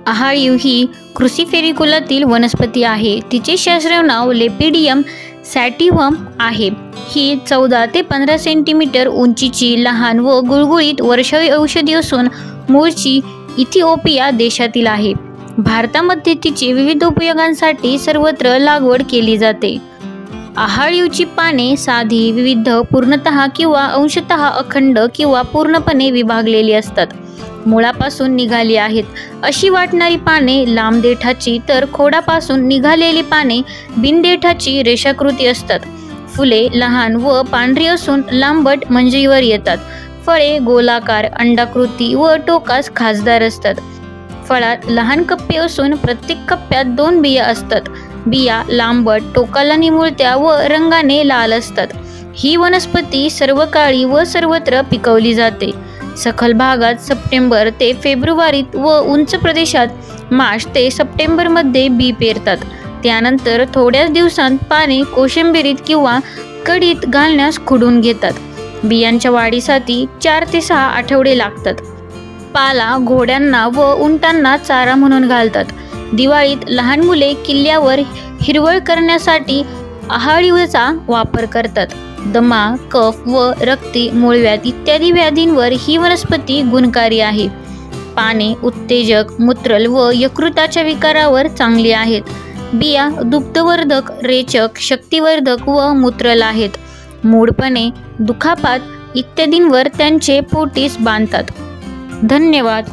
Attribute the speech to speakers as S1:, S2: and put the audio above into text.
S1: आहाळीव ही क्रुसिफेरी कुलातील वनस्पती आहे। तिचे शास्त्रीय नाव लेपिडियम सॅटिव्हम आहे। ही 14 ते 15 सेंटीमीटर उंचीची लहान व गुळगुळीत वर्षावी औषधी असून मूळची इथिओपिया देशातील आहे। भारतामध्ये तिची विविध उपयोगांसाठी सर्वत्र लागवड केली जाते। आहाळीवची पाने साधी, विविध, पूर्णतः किंवा अंशतः अखंड किंवा पूर्णपणे विभागलेली असतात। मुळापासून निघाली आहेत अशी वाटणारी पाने लांब देठाची, तर खोडापासून निघालेली पाने बिनदेठाची रेषाकृती असतात। फुले लहान व पांढरी असून लांबट मंजरीवर येतात। फळे गोलाकार, अंडाकृती व टोकास खासदार असतात। फळात लहान कप्पे असून प्रत्येक कप्प्यात 2 बिया असतात। बिया लांबट, टोकाला निमुळत्या व रंगाने लाल असतात। ही वनस्पती सर्व काळी व सर्वत्र पिकवली जाते। सखल भागात सप्टेंबर ते फेब्रुवारीत व उंच प्रदेशात मार्च ते सप्टेंबरमध्ये बी पेरतात। त्यानंतर थोड्याच दिवसांत पाने कोशिंबिरीत किंवा कढीत घालण्यास खुडून घेतात। बियांच्या वाढीसाठी 4 ते 6 आठवडे लागतात। पाला घोड्यांना व उंटांना चारा म्हणून घालतात। दिवाळीत लहान मुले किल्ल्यावर हिरवळ करण्यासाठी आहाळीवचा वापर करतात। दमा, कफ व रक्ती, मूळव्याध इत्यादी व्याधींवर ही वनस्पती गुणकारी आहे। पाने उत्तेजक, मूत्रल व यकृताच्या विकारावर चांगली आहेत। बिया दुग्धवर्धक, रेचक, शक्तिवर्धक व मूत्रल आहेत। मूळपणे, दुखापत इत्यादींवर त्यांचे पोटीस बांधतात। धन्यवाद।